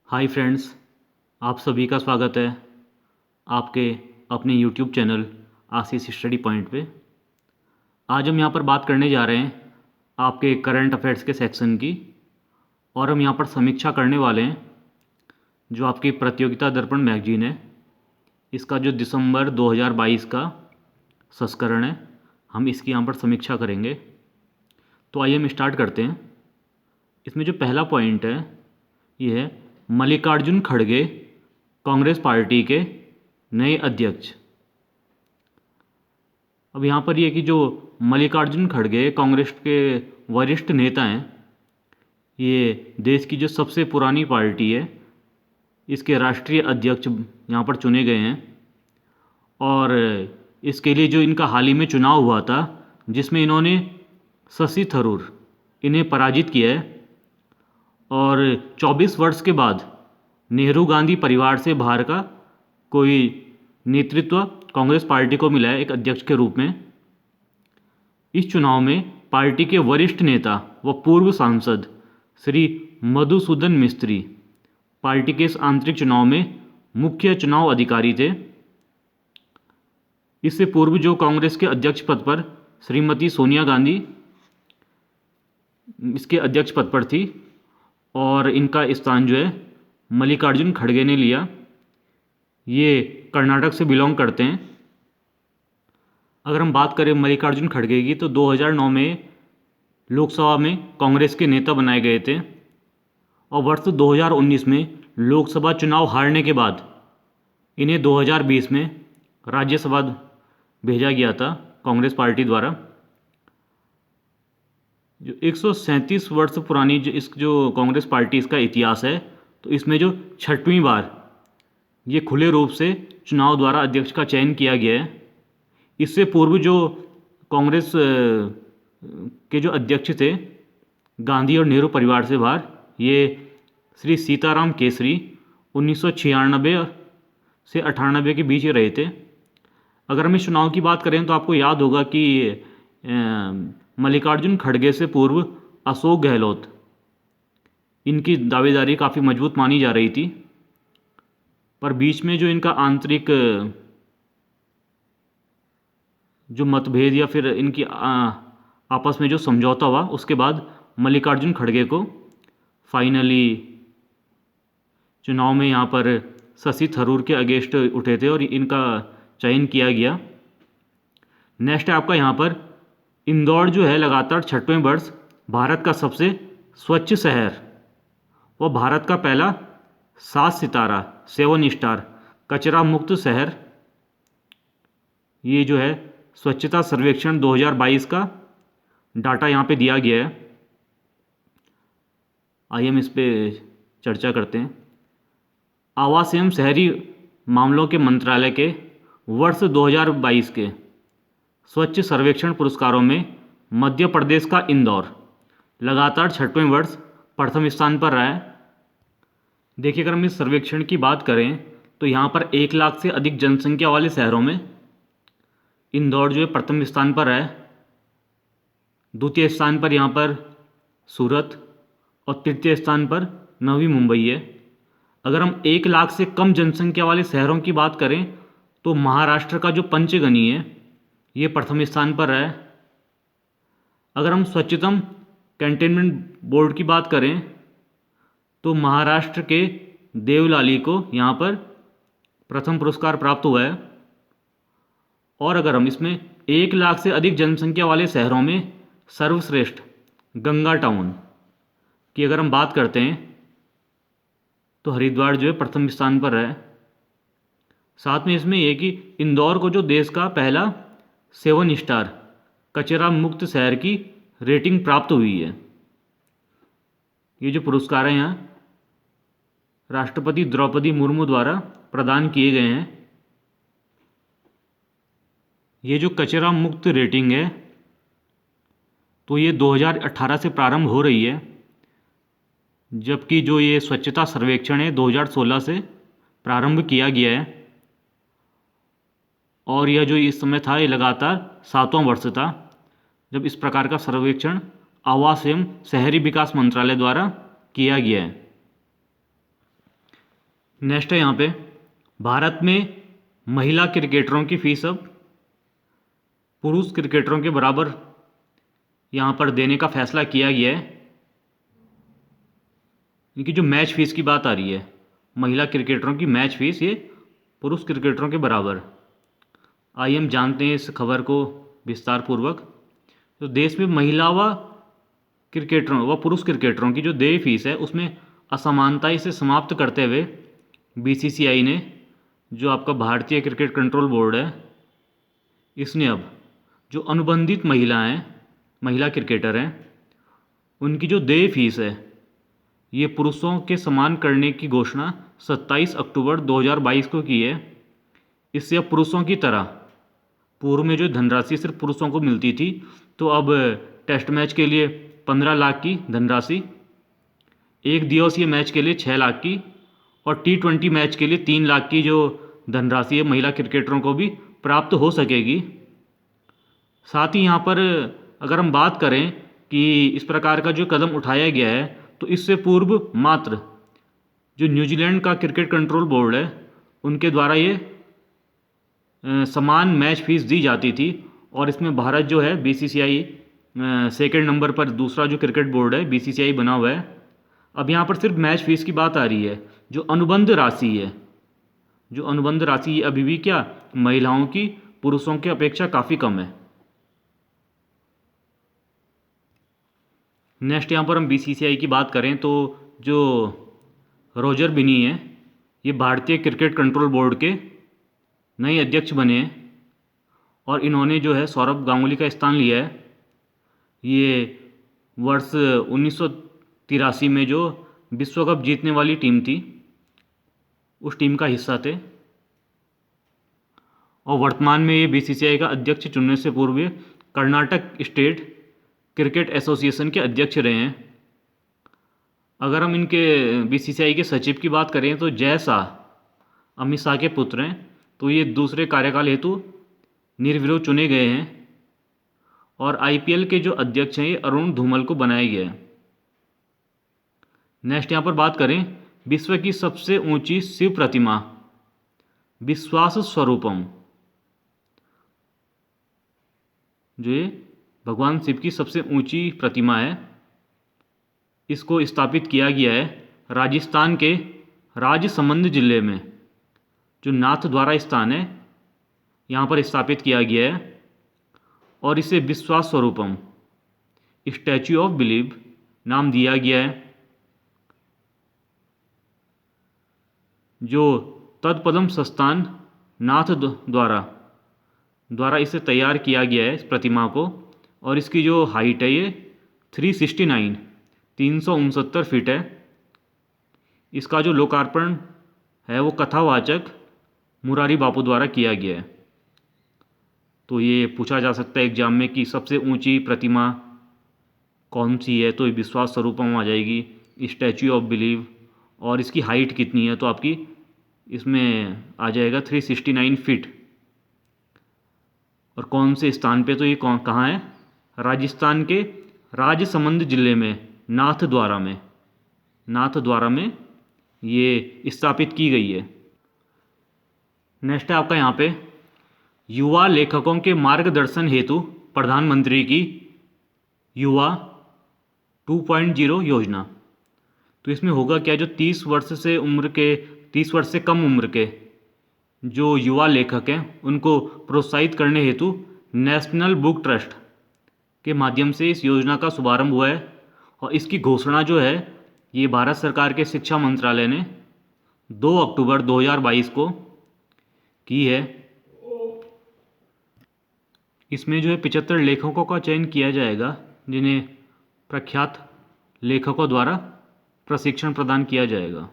Hi friends, आप सभी का स्वागत है आपके अपने यूट्यूब चैनल आशीष स्टडी पॉइंट पे। आज हम यहाँ पर बात करने जा रहे हैं आपके करंट अफेयर्स के सेक्शन की, और हम यहाँ पर समीक्षा करने वाले हैं जो आपकी प्रतियोगिता दर्पण मैगजीन है, इसका जो दिसंबर 2022 का संस्करण है, हम इसकी यहाँ पर समीक्षा करेंगे। तो आइए हम स्टार्ट करते हैं। इसमें जो पहला पॉइंट है ये है मल्लिकार्जुन खड़गे कांग्रेस पार्टी के नए अध्यक्ष। अब यहाँ पर ये कि जो मल्लिकार्जुन खड़गे कांग्रेस के वरिष्ठ नेता हैं, ये देश की जो सबसे पुरानी पार्टी है, इसके राष्ट्रीय अध्यक्ष यहाँ पर चुने गए हैं। और इसके लिए जो इनका हाल ही में चुनाव हुआ था, जिसमें इन्होंने शशि थरूर इन्हें पराजित किया है, और 24 वर्ष के बाद नेहरू गांधी परिवार से बाहर का कोई नेतृत्व कांग्रेस पार्टी को मिला है एक अध्यक्ष के रूप में। इस चुनाव में पार्टी के वरिष्ठ नेता व पूर्व सांसद श्री मधुसूदन मिस्त्री पार्टी के इस आंतरिक चुनाव में मुख्य चुनाव अधिकारी थे। इससे पूर्व जो कांग्रेस के अध्यक्ष पद पर श्रीमती सोनिया गांधी इसके अध्यक्ष पद पर थी, और इनका स्थान जो है मल्लिकार्जुन खड़गे ने लिया। ये कर्नाटक से बिलोंग करते हैं। अगर हम बात करें मल्लिकार्जुन खड़गे की, तो 2009 में लोकसभा में कांग्रेस के नेता बनाए गए थे, और वर्ष 2019 में लोकसभा चुनाव हारने के बाद इन्हें 2020 में राज्यसभा भेजा गया था कांग्रेस पार्टी द्वारा। जो 137 वर्ष पुरानी जो कांग्रेस पार्टी इसका इतिहास है, तो इसमें जो 6वीं बार ये खुले रूप से चुनाव द्वारा अध्यक्ष का चयन किया गया है। इससे पूर्व जो कांग्रेस के जो अध्यक्ष थे गांधी और नेहरू परिवार से बाहर, ये श्री सीताराम केसरी 1996 से 98 के बीच रहे थे। अगर हम इस चुनाव की बात करें तो आपको याद होगा कि मल्लिकार्जुन खड़गे से पूर्व अशोक गहलोत, इनकी दावेदारी काफ़ी मजबूत मानी जा रही थी, पर बीच में जो इनका आंतरिक जो मतभेद या फिर इनकी आपस में जो समझौता हुआ, उसके बाद मल्लिकार्जुन खड़गे को फाइनली चुनाव में यहाँ पर शशि थरूर के अगेंस्ट उठे थे और इनका चयन किया गया। नेक्स्ट है आपका यहाँ पर इंदौर जो है लगातार 6वें वर्ष भारत का सबसे स्वच्छ शहर व भारत का पहला 7 सितारा 7 स्टार कचरा मुक्त शहर, ये जो है स्वच्छता सर्वेक्षण 2022 का डाटा यहाँ पे दिया गया है। आइए हम इस पे चर्चा करते हैं। आवास एवं शहरी मामलों के मंत्रालय के वर्ष 2022 के स्वच्छ सर्वेक्षण पुरस्कारों में मध्य प्रदेश का इंदौर लगातार 6वें वर्ष प्रथम स्थान पर रहा है। देखिए, अगर हम इस सर्वेक्षण की बात करें तो यहाँ पर 1 लाख से अधिक जनसंख्या वाले शहरों में इंदौर जो है प्रथम स्थान पर है। द्वितीय स्थान पर यहाँ पर सूरत और तृतीय स्थान पर नवी मुंबई है। अगर हम 1 लाख से कम जनसंख्या वाले शहरों की बात करें तो महाराष्ट्र का जो पंचगनी है ये प्रथम स्थान पर है। अगर हम स्वच्छतम कंटेनमेंट बोर्ड की बात करें तो महाराष्ट्र के देवलाली को यहाँ पर प्रथम पुरस्कार प्राप्त हुआ है। और अगर हम इसमें 1 लाख से अधिक जनसंख्या वाले शहरों में सर्वश्रेष्ठ गंगा टाउन की अगर हम बात करते हैं तो हरिद्वार जो है प्रथम स्थान पर है। साथ में इसमें यह कि इंदौर को जो देश का पहला 7 स्टार कचरा मुक्त शहर की रेटिंग प्राप्त हुई है। ये जो पुरस्कार हैं यहाँ राष्ट्रपति द्रौपदी मुर्मू द्वारा प्रदान किए गए हैं। ये जो कचरा मुक्त रेटिंग है तो ये 2018 से प्रारंभ हो रही है, जबकि जो ये स्वच्छता सर्वेक्षण है 2016 से प्रारंभ किया गया है। और यह जो इस समय था ये लगातार 7वां वर्ष था जब इस प्रकार का सर्वेक्षण आवास एवं शहरी विकास मंत्रालय द्वारा किया गया है। नेक्स्ट है यहाँ पे, भारत में महिला क्रिकेटरों की फीस अब पुरुष क्रिकेटरों के बराबर यहाँ पर देने का फैसला किया गया है। इनकी जो मैच फीस की बात आ रही है, महिला क्रिकेटरों की मैच फीस ये पुरुष क्रिकेटरों के बराबर। आइए हम जानते हैं इस खबर को विस्तार पूर्वक। तो देश में महिला व क्रिकेटरों व पुरुष क्रिकेटरों की जो देय फीस है उसमें असमानता इसे समाप्त करते हुए बीसीसीआई ने, जो आपका भारतीय क्रिकेट कंट्रोल बोर्ड है, इसने अब जो अनुबंधित महिला क्रिकेटर हैं उनकी जो देय फीस है ये पुरुषों के समान करने की घोषणा 27 अक्टूबर 2022 को की है। इससे अब पुरुषों की तरह पूर्व में जो धनराशि सिर्फ पुरुषों को मिलती थी, तो अब टेस्ट मैच के लिए 15 लाख की धनराशि, एक दिवसीय मैच के लिए 6 लाख की और T20 मैच के लिए 3 लाख की जो धनराशि है महिला क्रिकेटरों को भी प्राप्त हो सकेगी। साथ ही यहाँ पर अगर हम बात करें कि इस प्रकार का जो कदम उठाया गया है, तो इससे पूर्व मात्र जो न्यूजीलैंड का क्रिकेट कंट्रोल बोर्ड है उनके द्वारा ये समान मैच फीस दी जाती थी, और इसमें भारत जो है बीसीसीआई सेकंड नंबर पर, दूसरा जो क्रिकेट बोर्ड है बीसीसीआई बना हुआ है। अब यहाँ पर सिर्फ मैच फीस की बात आ रही है। जो अनुबंध राशि है, जो अनुबंध राशि अभी भी क्या महिलाओं की पुरुषों की अपेक्षा काफ़ी कम है। नेक्स्ट यहाँ पर हम बीसीसीआई की बात करें तो जो रोजर बिनी है ये भारतीय क्रिकेट कंट्रोल बोर्ड के नए अध्यक्ष बने हैं, और इन्होंने जो है सौरभ गांगुली का स्थान लिया है। ये वर्ष 1983 में जो विश्व कप जीतने वाली टीम थी उस टीम का हिस्सा थे, और वर्तमान में ये बीसीसीआई का अध्यक्ष चुनने से पूर्व ये कर्नाटक स्टेट क्रिकेट एसोसिएशन के अध्यक्ष रहे हैं। अगर हम इनके बीसीसीआई के सचिव की बात करें तो जय शाह अमित शाह के पुत्र हैं, तो ये दूसरे कार्यकाल हेतु निर्विरोध चुने गए हैं। और आईपीएल के जो अध्यक्ष हैं ये अरुण धूमल को बनाया गया है। नेक्स्ट यहाँ पर बात करें, विश्व की सबसे ऊंची शिव प्रतिमा विश्वास स्वरूपम, जो ये भगवान शिव की सबसे ऊंची प्रतिमा है, इसको स्थापित किया गया है राजस्थान के राजसमंद जिले में, जो नाथ द्वारा स्थान है यहाँ पर स्थापित किया गया है, और इसे विश्वास स्वरूपम स्टैच्यू ऑफ बिलीव नाम दिया गया है। जो तत्पदम संस्थान नाथ द्वारा इसे तैयार किया गया है इस प्रतिमा को, और इसकी जो हाइट है ये 369 फीट है। इसका जो लोकार्पण है वो कथावाचक मुरारी बापू द्वारा किया गया है। तो ये पूछा जा सकता है एग्जाम में कि सबसे ऊंची प्रतिमा कौन सी है, तो ये विश्वास स्वरूपम आ जाएगी, स्टैच्यू ऑफ बिलीव। और इसकी हाइट कितनी है, तो आपकी इसमें आ जाएगा 369 फीट। और कौन से स्थान पे, तो ये कहाँ है, राजस्थान के राजसमंद जिले में नाथ द्वारा में ये स्थापित की गई है। नेक्स्ट है आपका यहाँ पे, युवा लेखकों के मार्गदर्शन हेतु प्रधानमंत्री की युवा 2.0 योजना। तो इसमें होगा क्या, जो 30 वर्ष से कम उम्र के जो युवा लेखक हैं उनको प्रोत्साहित करने हेतु नेशनल बुक ट्रस्ट के माध्यम से इस योजना का शुभारंभ हुआ है। और इसकी घोषणा जो है ये भारत सरकार के शिक्षा मंत्रालय ने 2 अक्टूबर 2022 को की है। इसमें जो है 75 लेखकों का चयन किया जाएगा, जिन्हें प्रख्यात लेखकों द्वारा प्रशिक्षण प्रदान किया जाएगा।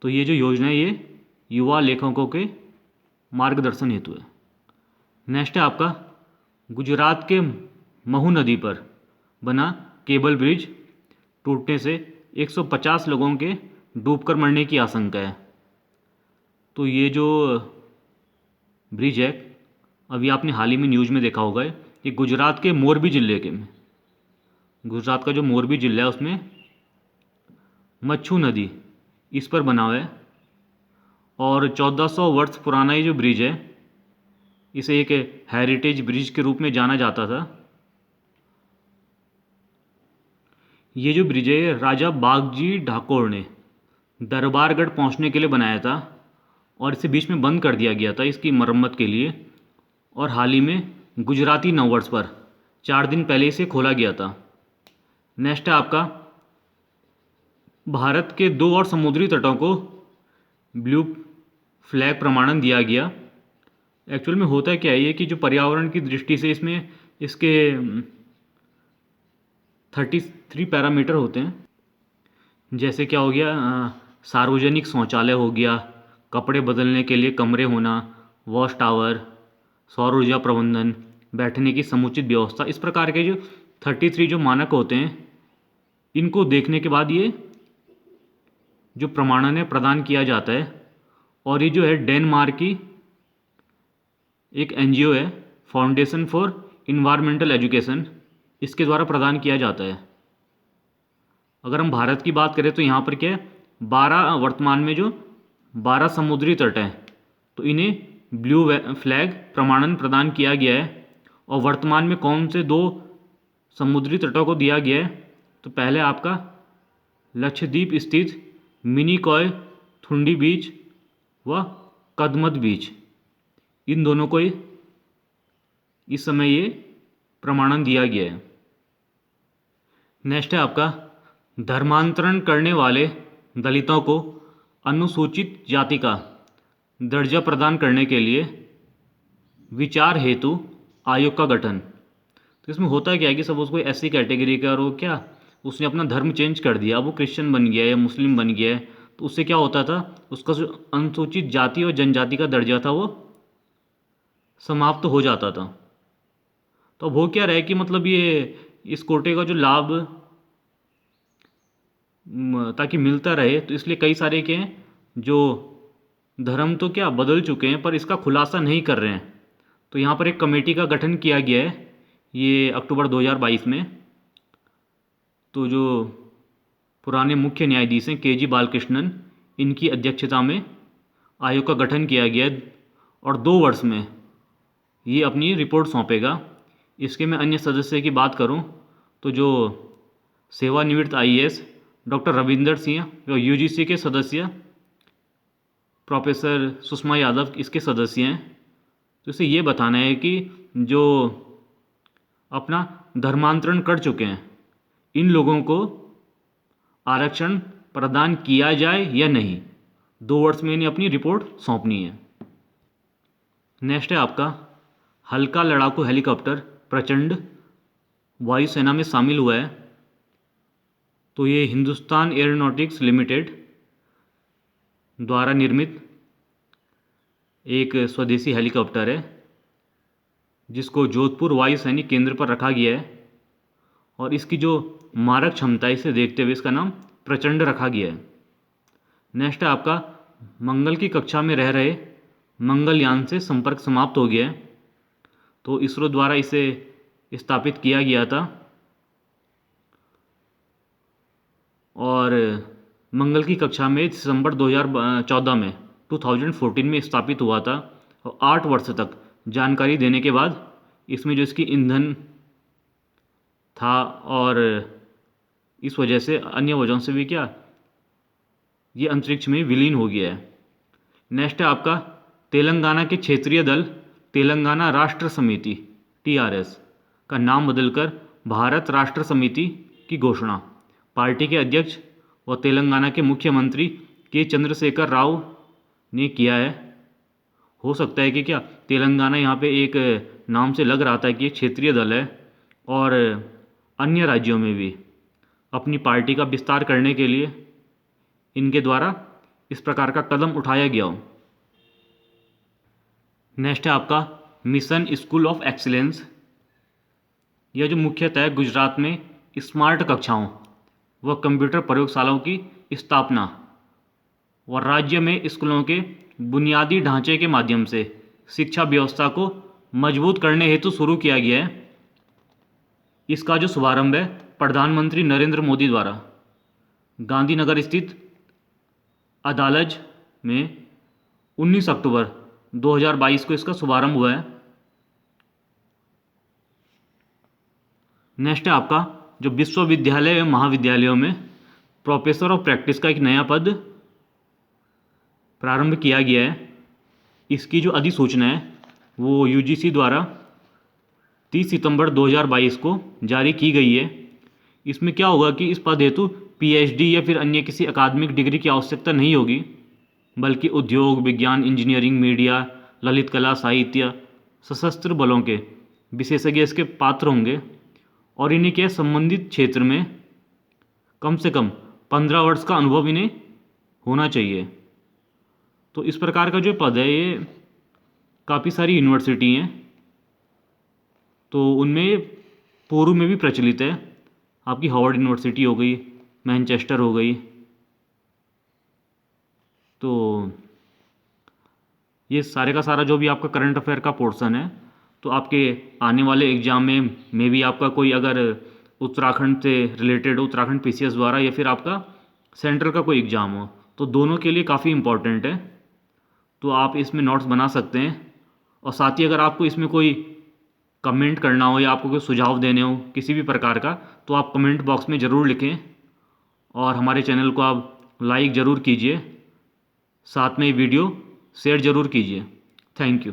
तो ये जो योजना है ये युवा लेखकों के मार्गदर्शन हेतु है। नेक्स्ट है आपका, गुजरात के महू नदी पर बना केबल ब्रिज टूटने से 150 लोगों के डूबकर मरने की आशंका है। तो ये जो ब्रिज है, अभी आपने हाल ही में न्यूज़ में देखा होगा, ये गुजरात के मोरबी जिले गुजरात का जो मोरबी जिला है उसमें मच्छू नदी इस पर बना हुआ है। और 1400 वर्ष पुराना ये जो ब्रिज है इसे एक हेरिटेज ब्रिज के रूप में जाना जाता था। ये जो ब्रिज है राजा बागजी ठाकुर ने दरबारगढ़ पहुंचने के लिए बनाया था और इसे बीच में बंद कर दिया गया था इसकी मरम्मत के लिए, और हाल ही में गुजराती नववर्ष पर 4 दिन पहले इसे खोला गया था। नेक्स्ट है आपका, भारत के 2 और समुद्री तटों को ब्लू फ्लैग प्रमाणन दिया गया। एक्चुअल में होता क्या है ये कि जो पर्यावरण की दृष्टि से इसमें इसके 33 पैरामीटर होते हैं, जैसे क्या हो गया, सार्वजनिक शौचालय हो गया, कपड़े बदलने के लिए कमरे होना, वॉश टावर, सौर ऊर्जा प्रबंधन, बैठने की समुचित व्यवस्था, इस प्रकार के जो 33 जो मानक होते हैं इनको देखने के बाद ये जो प्रमाणन है प्रदान किया जाता है। और ये जो है डेनमार्क की एक एनजीओ है, फाउंडेशन फॉर इन्वायरमेंटल एजुकेशन, इसके द्वारा प्रदान किया जाता है। अगर हम भारत की बात करें तो यहाँ पर क्या है, 12 वर्तमान में जो 12 समुद्री तट हैं तो इन्हें ब्लू फ्लैग प्रमाणन प्रदान किया गया है। और वर्तमान में कौन से 2 समुद्री तटों को दिया गया है, तो पहले आपका लक्षद्वीप स्थित मिनिकॉय थुंडी बीच व कदमत बीच, इन दोनों को इस समय ये प्रमाणन दिया गया है। नेक्स्ट है आपका, धर्मांतरण करने वाले दलितों को अनुसूचित जाति का दर्जा प्रदान करने के लिए विचार हेतु आयोग का गठन। तो इसमें होता क्या है कि सपोज कोई ऐसी कैटेगरी का और वो क्या उसने अपना धर्म चेंज कर दिया, अब वो क्रिश्चियन बन गया या मुस्लिम बन गया है, तो उससे क्या होता था, उसका जो अनुसूचित जाति और जनजाति का दर्जा था वो समाप्त हो जाता था। तो अब हो क्या रहा है कि मतलब ये इस कोटे का जो लाभ ताकि मिलता रहे, तो इसलिए कई सारे के हैं जो धर्म तो क्या बदल चुके हैं पर इसका खुलासा नहीं कर रहे हैं। तो यहाँ पर एक कमेटी का गठन किया गया है ये अक्टूबर 2022 में। तो जो पुराने मुख्य न्यायाधीश हैं के जी बालकृष्णन, इनकी अध्यक्षता में आयोग का गठन किया गया है और 2 वर्ष में ये अपनी रिपोर्ट सौंपेगा। इसके मैं अन्य सदस्य की बात करूं तो जो सेवानिवृत्त आईएएस डॉक्टर रविंदर सिंह, जो यूजीसी के सदस्य प्रोफेसर सुषमा यादव इसके सदस्य हैं। तो इसे ये बताना है कि जो अपना धर्मांतरण कर चुके हैं इन लोगों को आरक्षण प्रदान किया जाए या नहीं। 2 वर्ष में इन्हें अपनी रिपोर्ट सौंपनी है। नेक्स्ट है आपका, हल्का लड़ाकू हेलीकॉप्टर प्रचंड वायुसेना में शामिल हुआ है। तो ये हिंदुस्तान एयरोनॉटिक्स लिमिटेड द्वारा निर्मित एक स्वदेशी हेलीकॉप्टर है जिसको जोधपुर वायु सैनिक केंद्र पर रखा गया है और इसकी जो मारक क्षमता है इसे देखते हुए इसका नाम प्रचंड रखा गया है। नेक्स्ट है आपका, मंगल की कक्षा में रह रहे मंगलयान से संपर्क समाप्त हो गया है। तो इसरो द्वारा इसे स्थापित किया गया था और मंगल की कक्षा में दिसंबर 2014 में स्थापित हुआ था और 8 वर्ष तक जानकारी देने के बाद इसमें जो इसकी ईंधन था और इस वजह से अन्य वजहों से भी क्या ये अंतरिक्ष में विलीन हो गया है। नेक्स्ट है आपका, तेलंगाना के क्षेत्रीय दल तेलंगाना राष्ट्र समिति TRS का नाम बदलकर भारत राष्ट्र समिति की घोषणा पार्टी के अध्यक्ष व तेलंगाना के मुख्यमंत्री के चंद्रशेखर राव ने किया है। हो सकता है कि क्या तेलंगाना यहाँ पे एक नाम से लग रहा था कि एक क्षेत्रीय दल है और अन्य राज्यों में भी अपनी पार्टी का विस्तार करने के लिए इनके द्वारा इस प्रकार का कदम उठाया गया हो। नेक्स्ट है आपका, मिशन स्कूल ऑफ एक्सीलेंस। यह जो मुख्यतः गुजरात में स्मार्ट कक्षाओं व कंप्यूटर प्रयोगशालाओं की स्थापना और राज्य में स्कूलों के बुनियादी ढांचे के माध्यम से शिक्षा व्यवस्था को मजबूत करने हेतु शुरू किया गया है। इसका जो शुभारंभ है प्रधानमंत्री नरेंद्र मोदी द्वारा गांधीनगर स्थित अदालज में 19 अक्टूबर 2022 को इसका शुभारंभ हुआ है। नेक्स्ट है आपका जो विश्वविद्यालय एवं महाविद्यालयों में प्रोफेसर ऑफ प्रैक्टिस का एक नया पद प्रारंभ किया गया है। इसकी जो अधिसूचना है वो यूजीसी द्वारा 30 सितंबर 2022 को जारी की गई है। इसमें क्या होगा कि इस पद हेतु पीएचडी या फिर अन्य किसी अकादमिक डिग्री की आवश्यकता नहीं होगी, बल्कि उद्योग, विज्ञान, इंजीनियरिंग, मीडिया, ललित कला, साहित्य, सशस्त्र बलों के विशेषज्ञ इसके पात्र होंगे और इन्हें क्या संबंधित क्षेत्र में कम से कम 15 वर्ष का अनुभव इन्हें होना चाहिए। तो इस प्रकार का जो पद है ये काफ़ी सारी यूनिवर्सिटी हैं, तो उनमें पूर्व में भी प्रचलित है। आपकी हार्वर्ड यूनिवर्सिटी हो गई, मैनचेस्टर हो गई। तो ये सारे का सारा जो भी आपका करंट अफेयर का पोर्शन है, तो आपके आने वाले एग्ज़ाम में भी आपका कोई अगर उत्तराखंड से रिलेटेड हो, उत्तराखंड पीसीएस द्वारा, या फिर आपका सेंट्रल का कोई एग्ज़ाम हो, तो दोनों के लिए काफ़ी इम्पॉर्टेंट है। तो आप इसमें नोट्स बना सकते हैं। और साथ ही अगर आपको इसमें कोई कमेंट करना हो या आपको कोई सुझाव देने हो किसी भी प्रकार का, तो आप कमेंट बॉक्स में ज़रूर लिखें और हमारे चैनल को आप लाइक ज़रूर कीजिए, साथ में वीडियो शेयर ज़रूर कीजिए। Thank you.